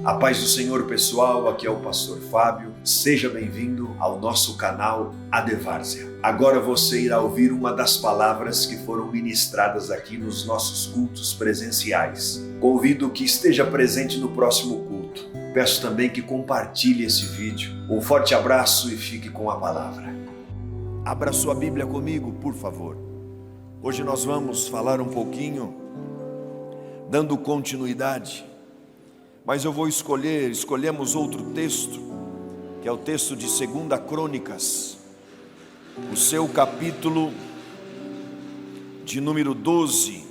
A paz do Senhor, pessoal, aqui é o pastor Fábio. Seja bem-vindo ao nosso canal AD Várzea. Agora você irá ouvir uma das palavras que foram ministradas aqui nos nossos cultos presenciais. Convido que esteja presente no próximo culto. Peço também que compartilhe esse vídeo. Um forte abraço e fique com a palavra. Abra sua Bíblia comigo, por favor. Hoje nós vamos falar um pouquinho, dando continuidade, mas eu vou escolhemos outro texto, que é o texto de 2 Crônicas, o seu capítulo de número 12.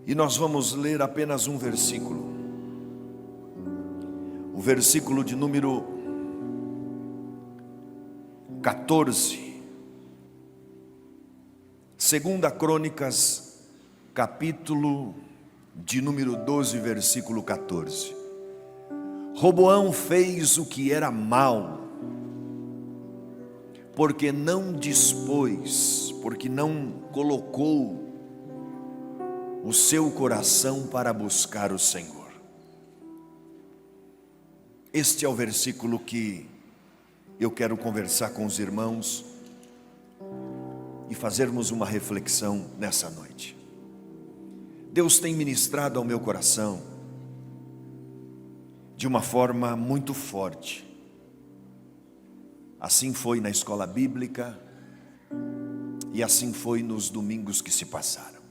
E nós vamos ler apenas um versículo, o versículo de número 14. 2 Crônicas, capítulo de número 12, versículo 14. Roboão fez o que era mal, porque não dispôs, porque não colocou o seu coração para buscar o Senhor. Este é o versículo que eu quero conversar com os irmãos e fazermos uma reflexão nessa noite. Deus tem ministrado ao meu coração de uma forma muito forte. Assim foi na escola bíblica e assim foi nos domingos que se passaram.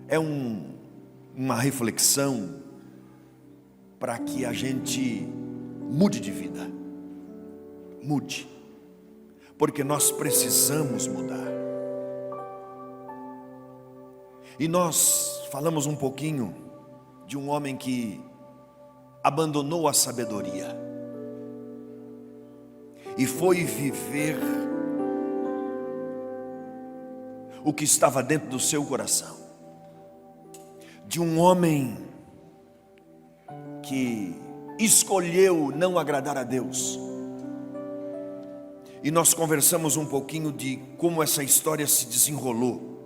É uma reflexão para que a gente mude de vida, mude, porque nós precisamos mudar. E nós falamos um pouquinho de um homem que abandonou a sabedoria e foi viver o que estava dentro do seu coração, de um homem que escolheu não agradar a Deus. E nós conversamos um pouquinho de como essa história se desenrolou,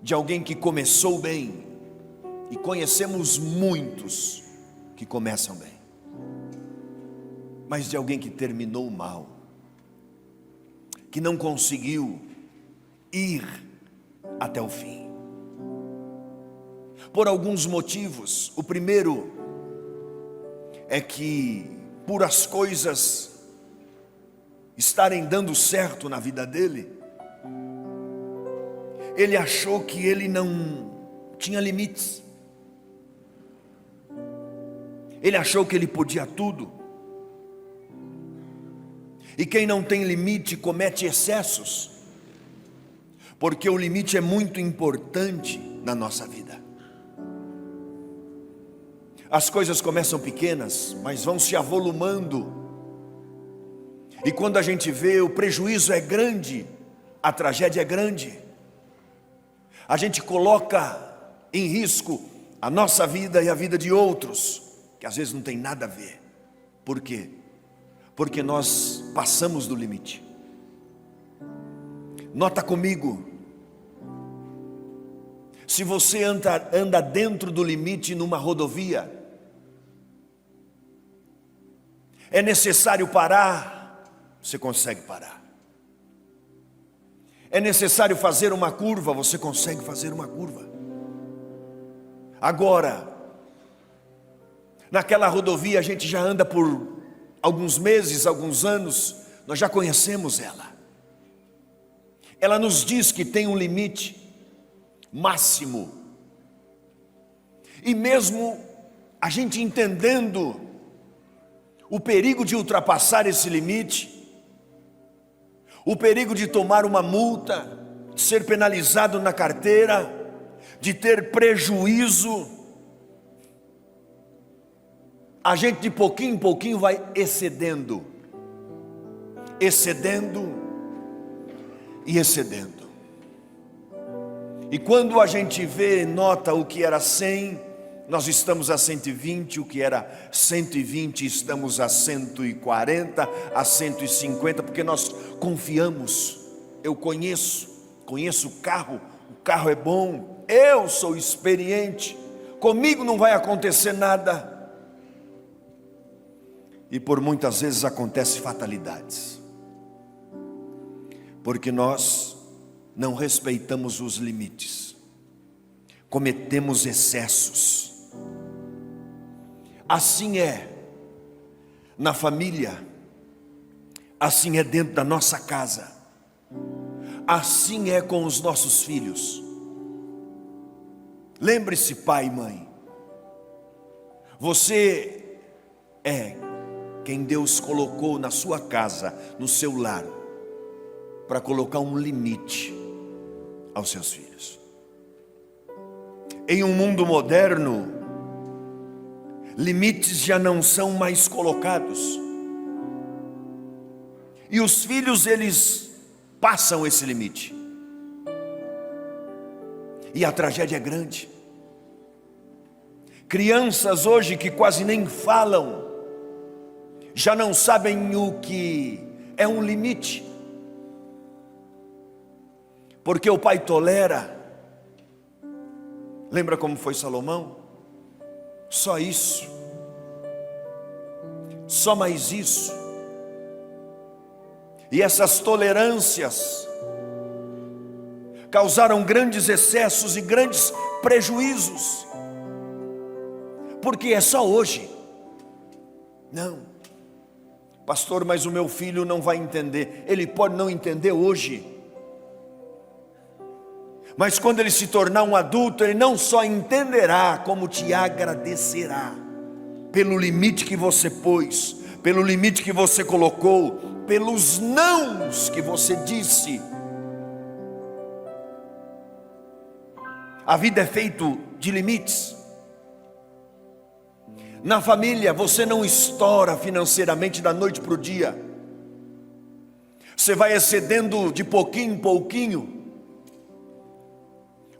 de alguém que começou bem, e conhecemos muitos que começam bem, mas de alguém que terminou mal, que não conseguiu ir até o fim, por alguns motivos. O primeiro é que, por as coisas estarem dando certo na vida dele, ele achou que ele não tinha limites, ele achou que ele podia tudo, e quem não tem limite comete excessos, porque o limite é muito importante na nossa vida. As coisas começam pequenas, mas vão se avolumando, e quando a gente vê, o prejuízo é grande, a tragédia é grande. A gente coloca em risco a nossa vida e a vida de outros, que às vezes não tem nada a ver. Por quê? Porque nós passamos do limite. Nota comigo, se você anda dentro do limite numa rodovia, é necessário parar, você consegue parar. É necessário fazer uma curva, você consegue fazer uma curva. Agora, naquela rodovia a gente já anda por alguns meses, alguns anos, nós já conhecemos ela. Ela nos diz que tem um limite máximo. E mesmo a gente entendendo o perigo de ultrapassar esse limite, o perigo de tomar uma multa, de ser penalizado na carteira, de ter prejuízo, a gente de pouquinho em pouquinho vai excedendo e excedendo. E quando a gente vê, nota, o que era 100, nós estamos a 120, o que era 120 estamos a 140, a 150, porque nós confiamos eu conheço o carro é bom, eu sou experiente, comigo não vai acontecer nada. E por muitas vezes acontecem fatalidades, porque nós não respeitamos os limites, cometemos excessos. Assim é na família, assim é dentro da nossa casa, assim é com os nossos filhos. Lembre-se, pai e mãe, você é quem Deus colocou na sua casa, no seu lar, para colocar um limite aos seus filhos. Em um mundo moderno, limites já não são mais colocados, e os filhos, eles passam esse limite, e a tragédia é grande. Crianças hoje que quase nem falam, já não sabem o que é um limite, porque o pai tolera. Lembra como foi Salomão? Só isso, só mais isso. E essas tolerâncias causaram grandes excessos e grandes prejuízos, porque é só hoje. Não, pastor, mas o meu filho não vai entender. Ele pode não entender hoje, mas quando ele se tornar um adulto, ele não só entenderá, como te agradecerá pelo limite que você pôs, pelo limite que você colocou, pelos nãos que você disse. A vida é feita de limites. Na família, você não estoura financeiramente da noite para o dia. Você vai excedendo de pouquinho em pouquinho.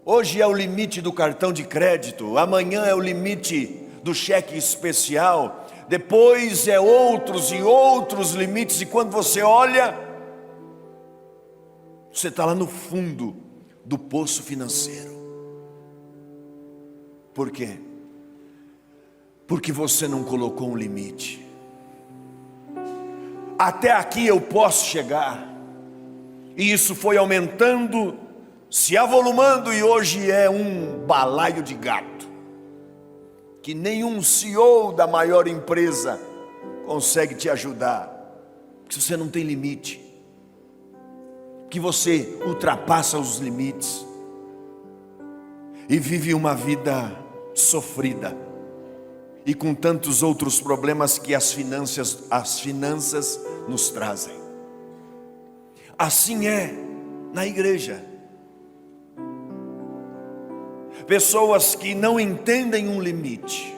Hoje é o limite do cartão de crédito, amanhã é o limite do cheque especial, depois é outros e outros limites, e quando você olha, você está lá no fundo do poço financeiro. Por quê? Porque você não colocou um limite. Até aqui eu posso chegar, e isso foi aumentando, se avolumando, e hoje é um balaio de gato, que nenhum CEO da maior empresa consegue te ajudar, porque você não tem limite, que você ultrapassa os limites, e vive uma vida sofrida, e com tantos outros problemas que as finanças nos trazem. Assim é na igreja. Pessoas que não entendem um limite.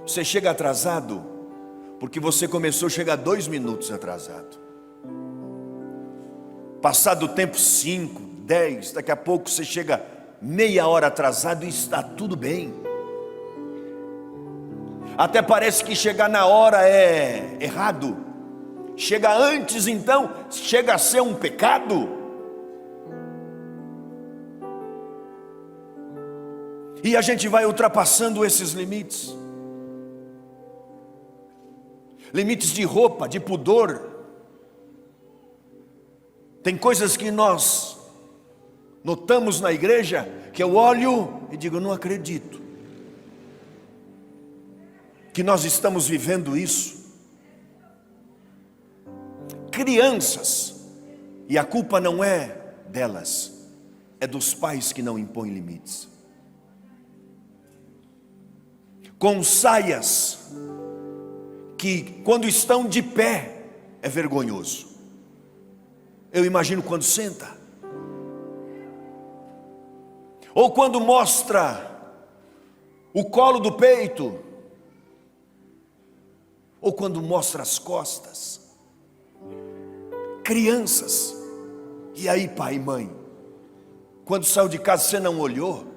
Você chega atrasado, porque você começou a chegar 2 minutos atrasado. Passado o tempo 5, 10, daqui a pouco você chega meia hora atrasado e está tudo bem. Até parece que chegar na hora é errado. Chega antes, então, chega a ser um pecado. E a gente vai ultrapassando esses limites. Limites de roupa, de pudor. Tem coisas que nós notamos na igreja, que eu olho e digo, não acredito que nós estamos vivendo isso. Crianças, e a culpa não é delas, é dos pais que não impõem limites. Com saias que quando estão de pé é vergonhoso. Eu imagino quando senta, ou quando mostra o colo do peito, ou quando mostra as costas. Crianças, e aí pai e mãe, quando saiu de casa você não olhou?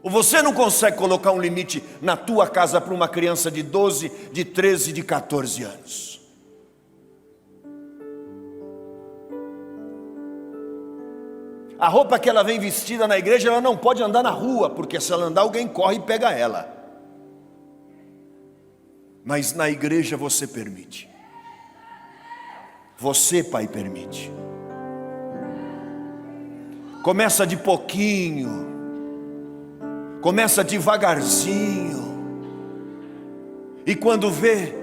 Ou você não consegue colocar um limite na tua casa para uma criança de 12, de 13, de 14 anos? A roupa que ela vem vestida na igreja, ela não pode andar na rua, porque se ela andar, alguém corre e pega ela. Mas na igreja você permite. Você, pai, permite. Começa de pouquinho, começa devagarzinho, e quando vê,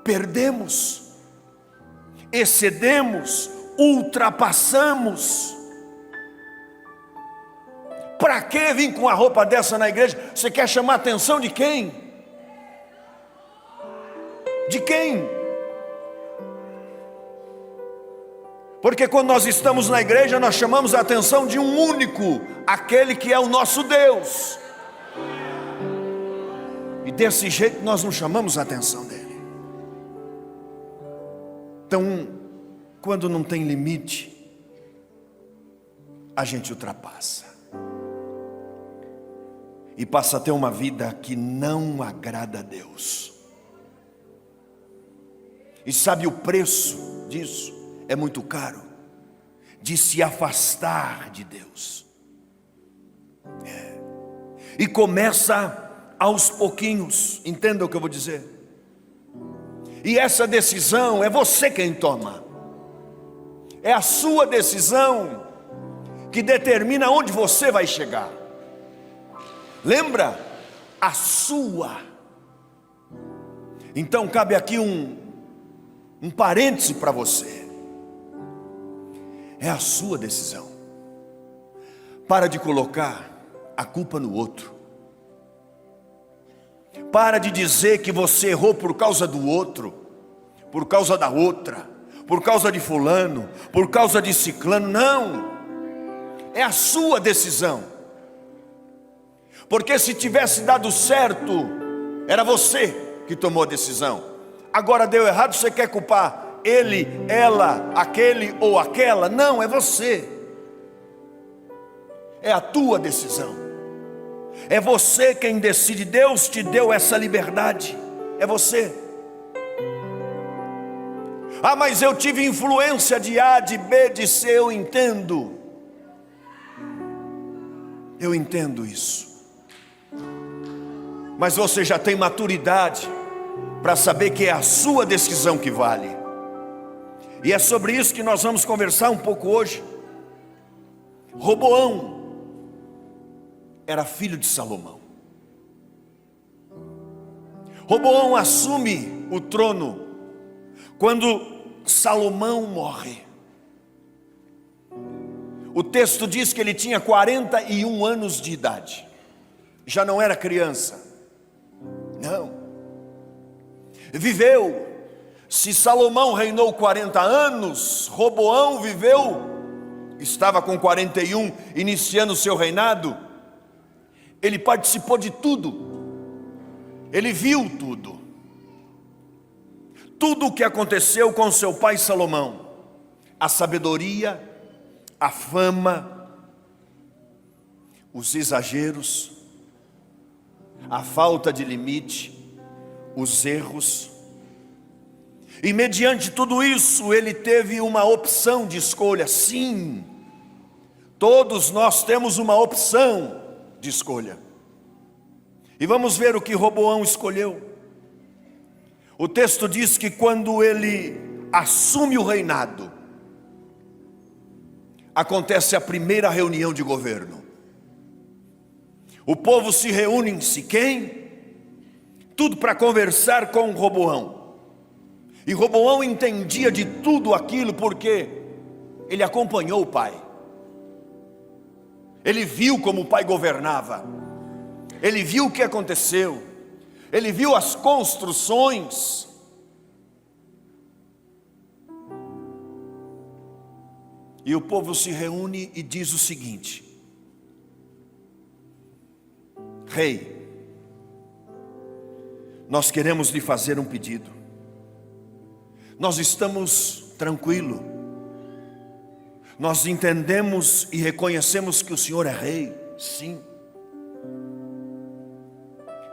perdemos, excedemos, ultrapassamos. Para que vir com a roupa dessa na igreja? Você quer chamar a atenção de quem? De quem? Porque quando nós estamos na igreja, nós chamamos a atenção de um único, aquele que é o nosso Deus. E desse jeito nós não chamamos a atenção dele. Então, quando não tem limite, a gente ultrapassa. E passa a ter uma vida que não agrada a Deus. E sabe o preço disso? É muito caro, de se afastar de Deus. E começa aos pouquinhos, entenda o que eu vou dizer. E essa decisão é você quem toma. É a sua decisão que determina onde você vai chegar. Lembra? A sua. Então cabe aqui um parêntese para você. É a sua decisão. Para de colocar a culpa no outro. Para de dizer que você errou por causa do outro, por causa da outra, por causa de fulano, por causa de ciclano. Não. É a sua decisão. Porque se tivesse dado certo, era você que tomou a decisão. Agora deu errado, você quer culpar ele, ela, aquele ou aquela? Não, é você. É a tua decisão. É você quem decide. Deus te deu essa liberdade. É você. Ah, mas eu tive influência de A, de B, de C. Eu entendo. Eu entendo isso. Mas você já tem maturidade para saber que é a sua decisão que vale. E é sobre isso que nós vamos conversar um pouco hoje. Roboão era filho de Salomão. Roboão assume o trono quando Salomão morre. O texto diz que ele tinha 41 anos de idade. Já não era criança. Não. Viveu. Se Salomão reinou 40 anos, Roboão estava com 41, iniciando o seu reinado. Ele participou de tudo. Ele viu tudo. Tudo o que aconteceu com seu pai Salomão. A sabedoria, a fama, os exageros, a falta de limite, os erros. E mediante tudo isso, ele teve uma opção de escolha. Sim, todos nós temos uma opção de escolha. E vamos ver o que Roboão escolheu. O texto diz que quando ele assume o reinado, acontece a primeira reunião de governo. O povo se reúne em Siquém, tudo para conversar com Roboão. E Roboão entendia de tudo aquilo porque ele acompanhou o pai. Ele viu como o pai governava. Ele viu o que aconteceu. Ele viu as construções. E o povo se reúne e diz o seguinte: Rei, nós queremos lhe fazer um pedido. Nós estamos tranquilos. Nós entendemos e reconhecemos que o Senhor é rei, sim.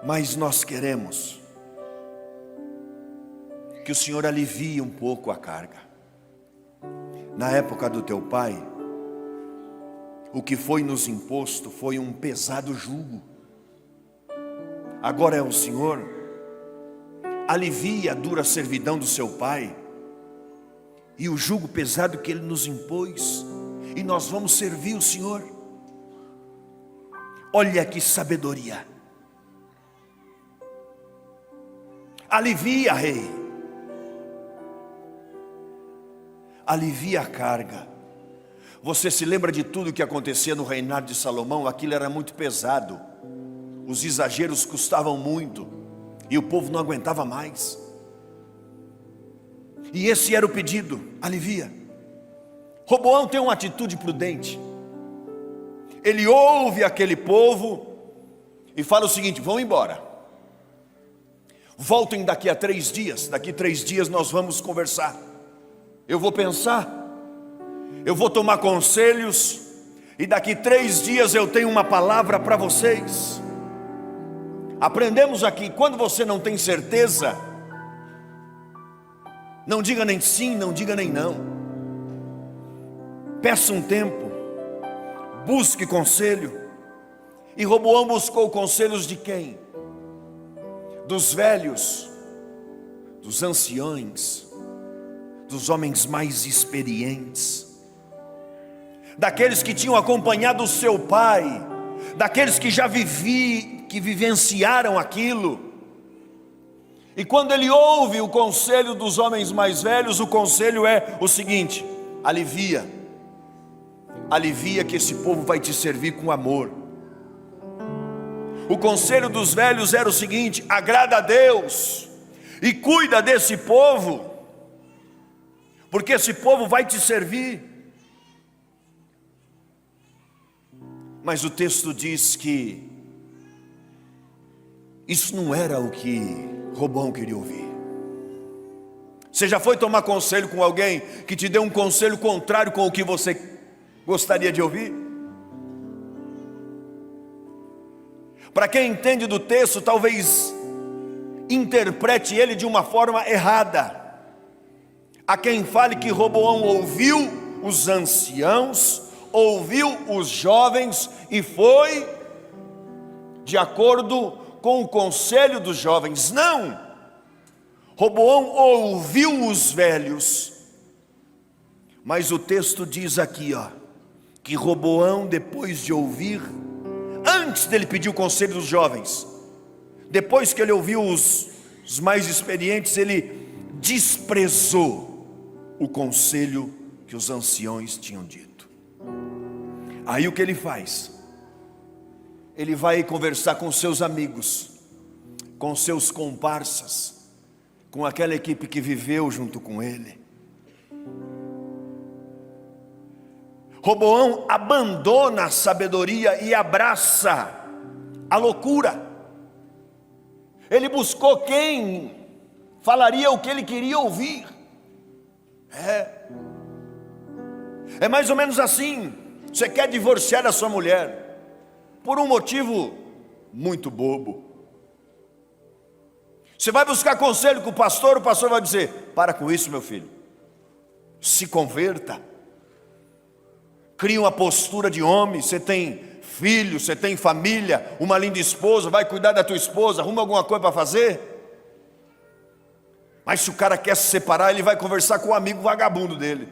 Mas nós queremos que o Senhor alivie um pouco a carga. Na época do teu pai, O que foi nos imposto foi um pesado jugo. Agora é o Senhor, alivia a dura servidão do seu pai e o jugo pesado que ele nos impôs, e nós vamos servir o Senhor. Olha que sabedoria. Alivia, rei, alivia a carga. Você se lembra de tudo que acontecia no reinado de Salomão? Aquilo era muito pesado, os exageros custavam muito e o povo não aguentava mais. E esse era o pedido: alivia. Roboão tem uma atitude prudente. Ele ouve aquele povo e fala o seguinte: vão embora, voltem daqui a 3 dias. Daqui 3 dias nós vamos conversar. Eu vou pensar, eu vou tomar conselhos, e daqui 3 dias eu tenho uma palavra para vocês. Aprendemos aqui, quando você não tem certeza, não diga nem sim, não diga nem não. Peça um tempo, busque conselho. E Roboão buscou conselhos de quem? Dos velhos, dos anciões, dos homens mais experientes, daqueles que tinham acompanhado o seu pai, daqueles que já vivenciaram aquilo. E quando ele ouve o conselho dos homens mais velhos, o conselho é o seguinte: alivia, alivia que esse povo vai te servir com amor. O conselho dos velhos era o seguinte: agrada a Deus e cuida desse povo, porque esse povo vai te servir. Mas o texto diz que isso não era o que Roboão queria ouvir. Você já foi tomar conselho com alguém que te deu um conselho contrário com o que você gostaria de ouvir? Para quem entende do texto, talvez interprete ele de uma forma errada. Há quem fale que Roboão ouviu os anciãos, ouviu os jovens e foi de acordo com o conselho dos jovens. Não! Roboão ouviu os velhos. Mas o texto diz aqui, que Roboão, depois de ouvir, antes dele pedir o conselho dos jovens, depois que ele ouviu os mais experientes, ele desprezou o conselho que os anciões tinham dito. Aí o que ele faz? Ele vai conversar com seus amigos, com seus comparsas, com aquela equipe que viveu junto com ele. Roboão abandona a sabedoria e abraça a loucura. Ele buscou quem falaria o que ele queria ouvir. É mais ou menos assim. Você quer divorciar da sua mulher por um motivo muito bobo. Você vai buscar conselho com o pastor vai dizer: para com isso, meu filho, se converta, cria uma postura de homem. Você tem filho, você tem família, uma linda esposa, vai cuidar da tua esposa, arruma alguma coisa para fazer. Mas se o cara quer se separar, ele vai conversar com o amigo vagabundo dele,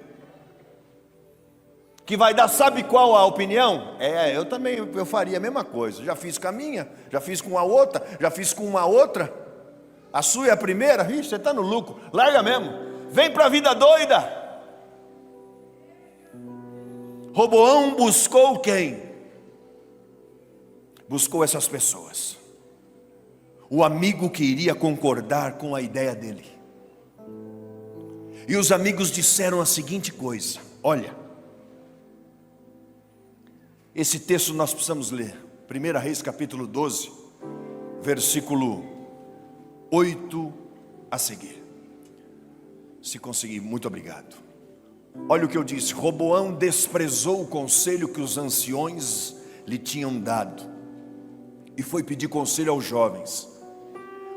que vai dar, sabe qual a opinião? Eu também, eu faria a mesma coisa. Já fiz com a minha, já fiz com a outra, já fiz com uma outra. A sua é a primeira? Você está no lucro, larga mesmo, vem para a vida doida. Roboão buscou quem? Buscou essas pessoas, o amigo que iria concordar com a ideia dele. E os amigos disseram a seguinte coisa: olha, esse texto nós precisamos ler, 1 Reis capítulo 12, versículo 8 a seguir. Se conseguir, muito obrigado. Olha o que eu disse: Roboão desprezou o conselho que os anciões lhe tinham dado e foi pedir conselho aos jovens,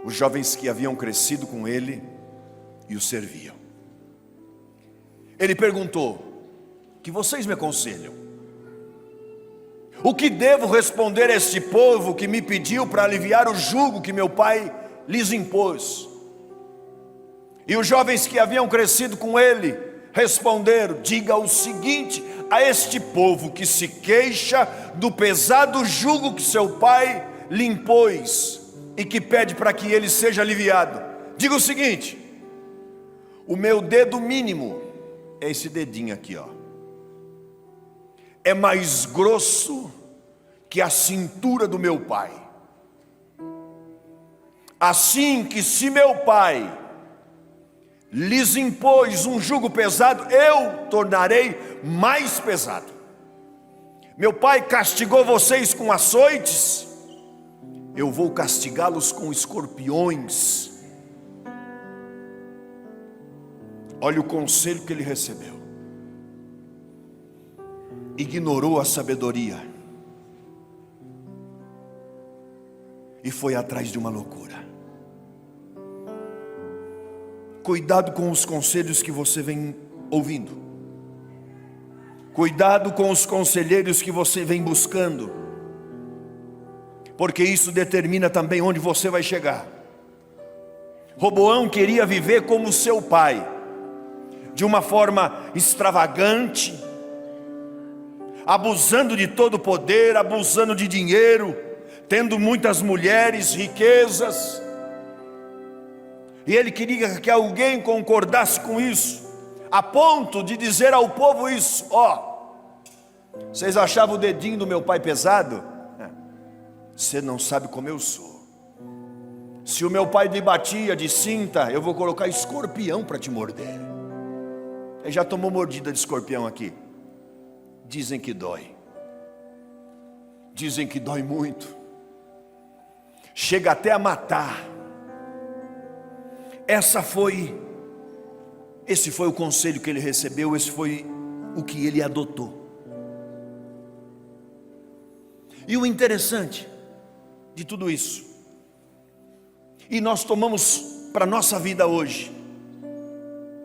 os jovens que haviam crescido com ele e o serviam. Ele perguntou: que vocês me aconselham? O que devo responder a este povo que me pediu para aliviar o jugo que meu pai lhes impôs? E os jovens que haviam crescido com ele responderam: diga o seguinte a este povo que se queixa do pesado jugo que seu pai lhe impôs e que pede para que ele seja aliviado. Diga o seguinte: o meu dedo mínimo, é esse dedinho aqui, ó, é mais grosso que a cintura do meu pai. Assim que se meu pai lhes impôs um jugo pesado, eu tornarei mais pesado. Meu pai castigou vocês com açoites, eu vou castigá-los com escorpiões. Olha o conselho que ele recebeu. Ignorou a sabedoria e foi atrás de uma loucura. Cuidado com os conselhos que você vem ouvindo. Cuidado com os conselheiros que você vem buscando, porque isso determina também onde você vai chegar. Roboão queria viver como seu pai, de uma forma extravagante, abusando de todo o poder, abusando de dinheiro, tendo muitas mulheres, riquezas. E ele queria que alguém concordasse com isso, a ponto de dizer ao povo isso: ó, vocês achavam o dedinho do meu pai pesado? Você não sabe como eu sou. Se o meu pai lhe batia de cinta, eu vou colocar escorpião para te morder. Ele já tomou mordida de escorpião aqui? Dizem que dói. Dizem que dói muito. Chega até a matar. Esse foi o conselho que ele recebeu, esse foi o que ele adotou. E o interessante de tudo isso, e nós tomamos para a nossa vida hoje,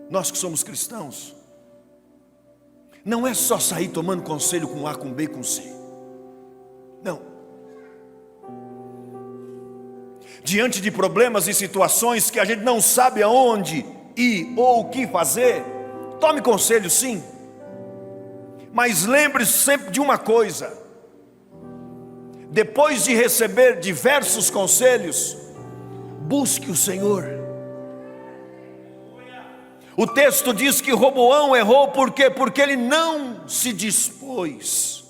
nós que somos cristãos, não é só sair tomando conselho com A, com B, com C. Não. Diante de problemas e situações que a gente não sabe aonde ir ou o que fazer, tome conselho sim, mas lembre-se sempre de uma coisa: depois de receber diversos conselhos, busque o Senhor. O texto diz que Roboão errou por quê? Porque ele não se dispôs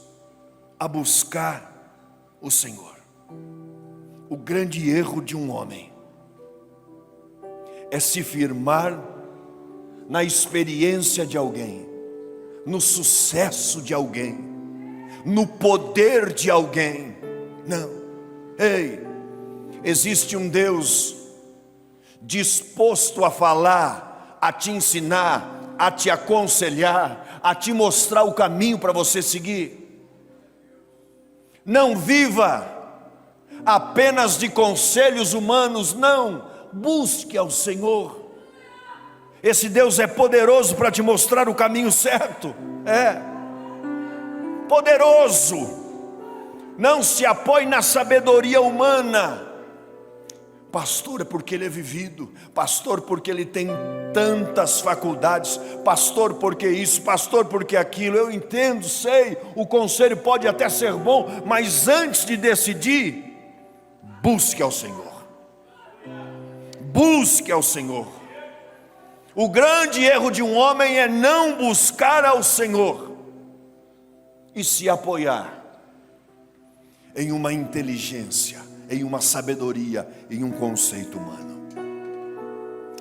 a buscar o Senhor. O grande erro de um homem é se firmar na experiência de alguém, no sucesso de alguém, no poder de alguém. Não. Ei, existe um Deus disposto a falar, a te ensinar, a te aconselhar, a te mostrar o caminho para você seguir. Não viva apenas de conselhos humanos, não. Busque ao Senhor. Esse Deus é poderoso para te mostrar o caminho certo. É poderoso. Não se apoie na sabedoria humana. Pastor, é porque ele é vivido. Pastor, porque ele tem tantas faculdades. Pastor, porque isso. Pastor, porque aquilo. Eu entendo, sei, o conselho pode até ser bom, mas antes de decidir, busque ao Senhor. Busque ao Senhor. O grande erro de um homem é não buscar ao Senhor e se apoiar em uma inteligência, em uma sabedoria, em um conceito humano.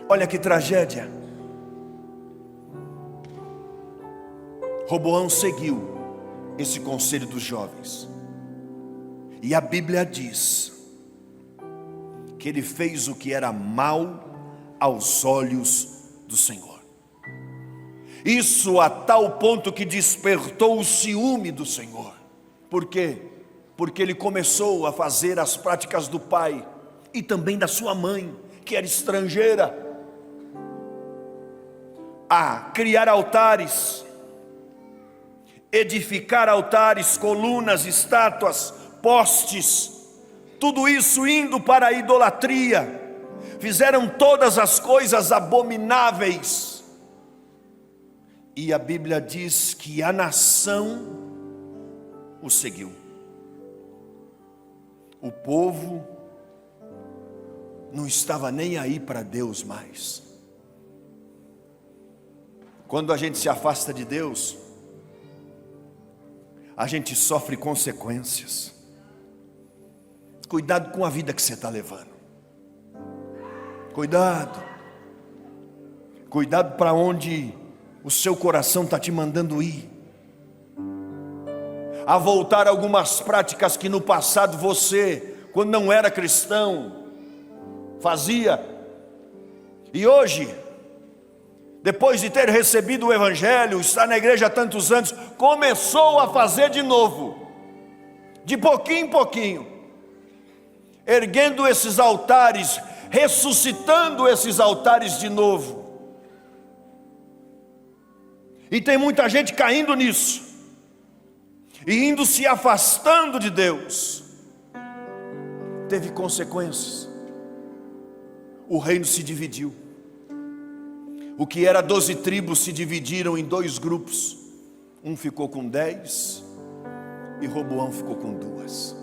Olha que tragédia. Roboão seguiu esse conselho dos jovens, e a Bíblia diz que ele fez o que era mal aos olhos do Senhor. Isso a tal ponto que despertou o ciúme do Senhor. Por quê? Porque ele começou a fazer as práticas do pai e também da sua mãe, que era estrangeira, a criar altares edificar altares, colunas, estátuas, postes, tudo isso indo para a idolatria. Fizeram todas as coisas abomináveis. E a Bíblia diz que a nação o seguiu. O povo não estava nem aí para Deus mais. Quando a gente se afasta de Deus, a gente sofre consequências. Cuidado com a vida que você está levando. Cuidado. Cuidado para onde o seu coração está te mandando ir. A voltar a algumas práticas que no passado você, quando não era cristão, fazia. E hoje, depois de ter recebido o Evangelho, estar na igreja há tantos anos, começou a fazer de novo. De pouquinho em pouquinho. Erguendo esses altares, ressuscitando esses altares de novo. E tem muita gente caindo nisso, e indo se afastando de Deus. Teve consequências. O reino se dividiu. O que era 12 tribos se dividiram em 2 grupos. Um ficou com 10 e Roboão ficou com 2.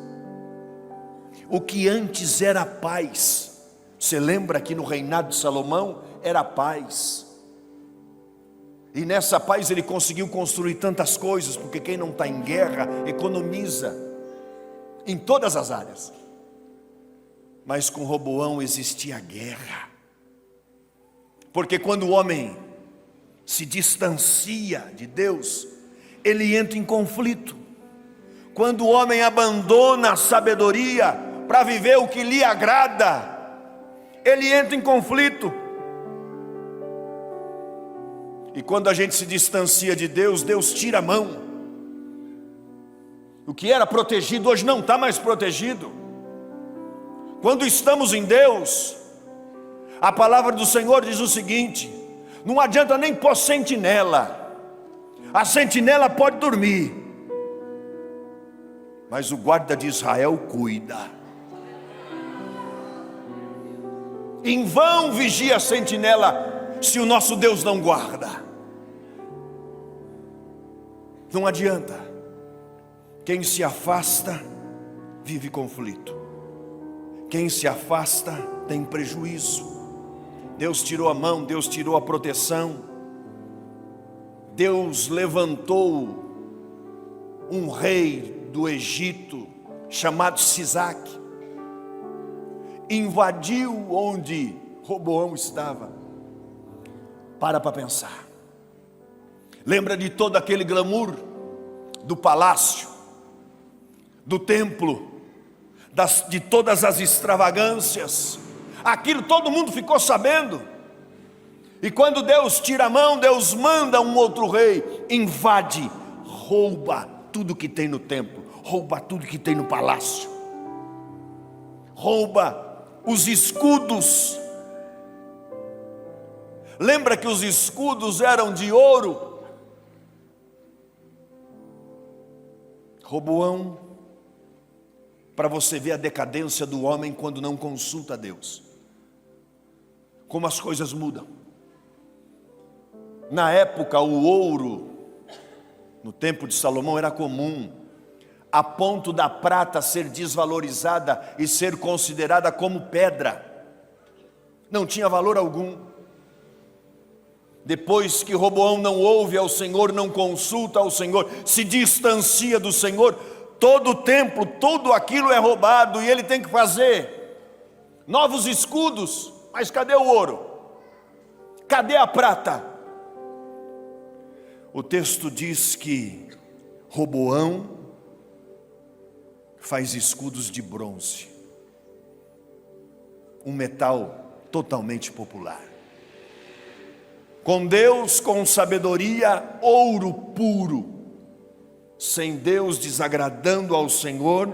O que antes era paz, você lembra que no reinado de Salomão era paz. E nessa paz ele conseguiu construir tantas coisas, porque quem não está em guerra economiza em todas as áreas. Mas com Roboão existia guerra. Porque quando o homem se distancia de Deus, ele entra em conflito. Quando o homem abandona a sabedoria para viver o que lhe agrada, ele entra em conflito. E quando a gente se distancia de Deus, Deus tira a mão. O que era protegido hoje não está mais protegido. Quando estamos em Deus, a palavra do Senhor diz o seguinte: não adianta nem pôr sentinela. A sentinela pode dormir, mas o guarda de Israel cuida. Em vão vigia a sentinela se o nosso Deus não guarda. Não adianta. Quem se afasta vive conflito. Quem se afasta tem prejuízo. Deus tirou a mão, Deus tirou a proteção. Deus levantou um rei do Egito chamado Sisaque. Invadiu onde Roboão estava. Para pensar. Lembra de todo aquele glamour do palácio, do templo, de todas as extravagâncias. Aquilo todo mundo ficou sabendo. E quando Deus tira a mão, Deus manda um outro rei, invade, rouba tudo que tem no templo, rouba tudo que tem no palácio, rouba os escudos. Lembra que os escudos eram de ouro? Roboão, para você ver a decadência do homem quando não consulta a Deus, como as coisas mudam. Na época o ouro, no tempo de Salomão, era comum, a ponto da prata ser desvalorizada e ser considerada como pedra. Não tinha valor algum. Depois que Roboão não ouve ao Senhor, não consulta ao Senhor, se distancia do Senhor, todo o templo, tudo aquilo é roubado e ele tem que fazer novos escudos. Mas cadê o ouro? Cadê a prata? O texto diz que Roboão faz escudos de bronze, um metal totalmente popular. Com Deus, com sabedoria, ouro puro. Sem Deus, desagradando ao Senhor,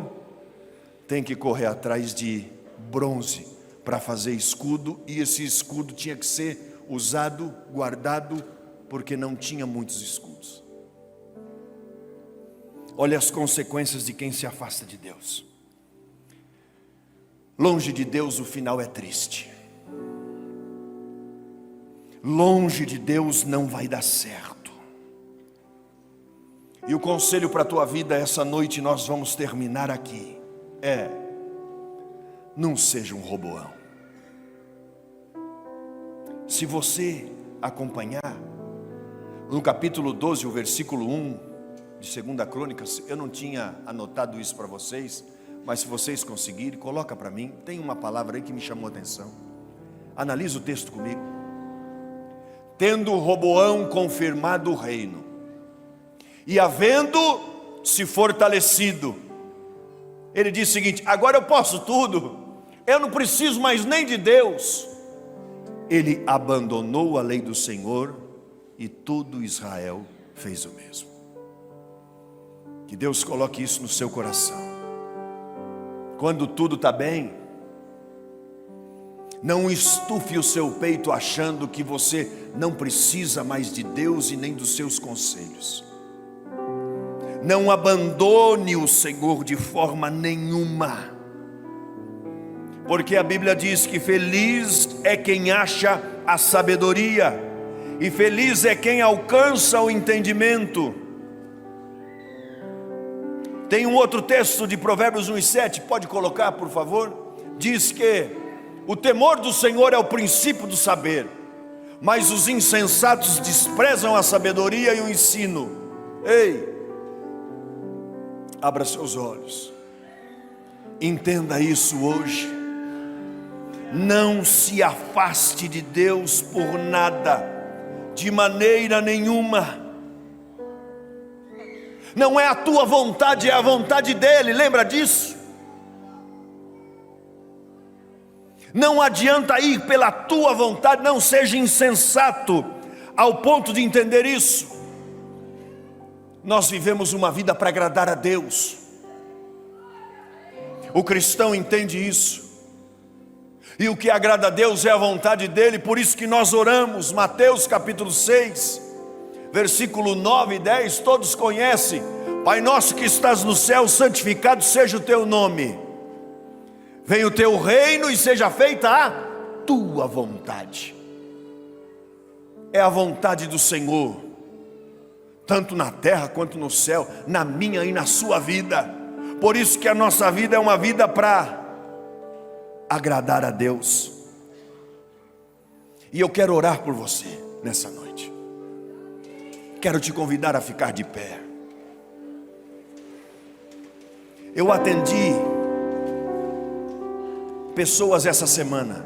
tem que correr atrás de bronze para fazer escudo. E esse escudo tinha que ser usado, guardado, porque não tinha muitos escudos. Olha as consequências de quem se afasta de Deus. Longe de Deus o final é triste. Longe de Deus não vai dar certo. E o conselho para a tua vida essa noite, nós vamos terminar aqui, não seja um Roboão. Se você acompanhar no capítulo 12, o versículo 1 de 2 Crônicas, eu não tinha anotado isso para vocês, mas se vocês conseguirem, coloca para mim. Tem uma palavra aí que me chamou a atenção. Analisa o texto comigo. Tendo Roboão confirmado o reino, e havendo se fortalecido, ele diz o seguinte: agora eu posso tudo, eu não preciso mais nem de Deus. Ele abandonou a lei do Senhor, e todo Israel fez o mesmo. Que Deus coloque isso no seu coração. Quando tudo está bem, não estufe o seu peito achando que você não precisa mais de Deus e nem dos seus conselhos. Não abandone o Senhor de forma nenhuma, porque a Bíblia diz que feliz é quem acha a sabedoria, e feliz é quem alcança o entendimento. Tem um outro texto de Provérbios 1:7, pode colocar por favor? Diz que o temor do Senhor é o princípio do saber, mas os insensatos desprezam a sabedoria e o ensino. Ei, abra seus olhos, entenda isso hoje. Não se afaste de Deus por nada, de maneira nenhuma. Não é a tua vontade, é a vontade dEle, lembra disso? Não adianta ir pela tua vontade, não seja insensato ao ponto de entender isso. Nós vivemos uma vida para agradar a Deus. O cristão entende isso. E o que agrada a Deus é a vontade dEle, por isso que nós oramos. Mateus capítulo 6, versículo 9 e 10, todos conhecem. Pai nosso que estás no céu, santificado seja o teu nome. Venha o teu reino e seja feita a tua vontade. É a vontade do Senhor, tanto na terra quanto no céu, na minha e na sua vida. Por isso que a nossa vida é uma vida para agradar a Deus. E eu quero orar por você nessa noite. Quero te convidar a ficar de pé. Eu atendi pessoas essa semana,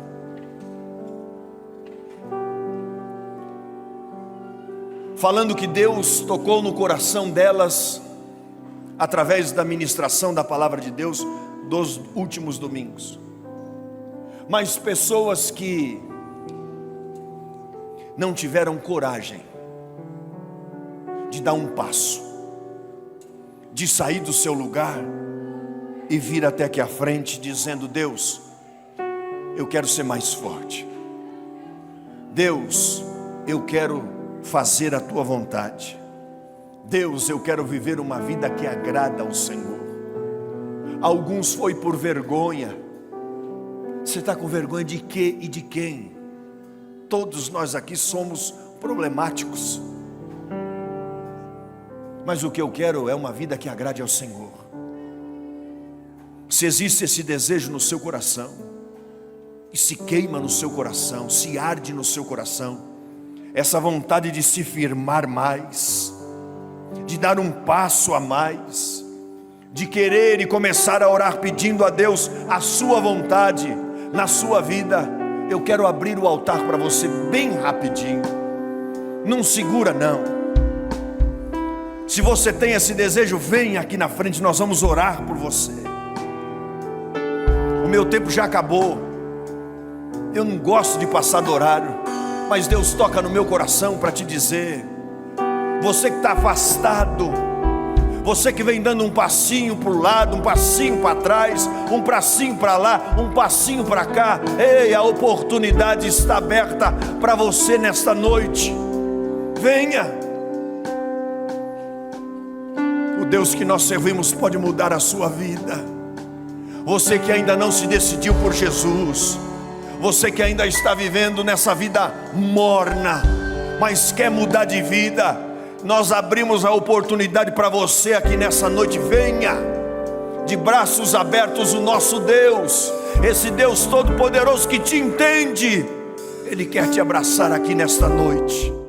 falando que Deus tocou no coração delas através da ministração da palavra de Deus dos últimos domingos. Mas pessoas que não tiveram coragem de dar um passo, de sair do seu lugar e vir até aqui à frente dizendo: Deus, eu quero ser mais forte. Deus, eu quero fazer a tua vontade. Deus, eu quero viver uma vida que agrada ao Senhor. Alguns foi por vergonha. Você está com vergonha de quê e de quem? Todos nós aqui somos problemáticos. Mas o que eu quero é uma vida que agrade ao Senhor. Se existe esse desejo no seu coração, e se queima no seu coração, se arde no seu coração, essa vontade de se firmar mais, de dar um passo a mais, de querer e começar a orar pedindo a Deus a sua vontade na sua vida, eu quero abrir o altar para você bem rapidinho. Não segura não. Se você tem esse desejo, vem aqui na frente, nós vamos orar por você. O meu tempo já acabou. Eu não gosto de passar do horário, mas Deus toca no meu coração para te dizer: você que está afastado, você que vem dando um passinho para o lado, um passinho para trás, um passinho para lá, um passinho para cá, ei, a oportunidade está aberta para você nesta noite. Venha. O Deus que nós servimos pode mudar a sua vida. Você que ainda não se decidiu por Jesus, você que ainda está vivendo nessa vida morna, mas quer mudar de vida, nós abrimos a oportunidade para você aqui nessa noite. Venha, de braços abertos, o nosso Deus, esse Deus todo poderoso que te entende, Ele quer te abraçar aqui nesta noite.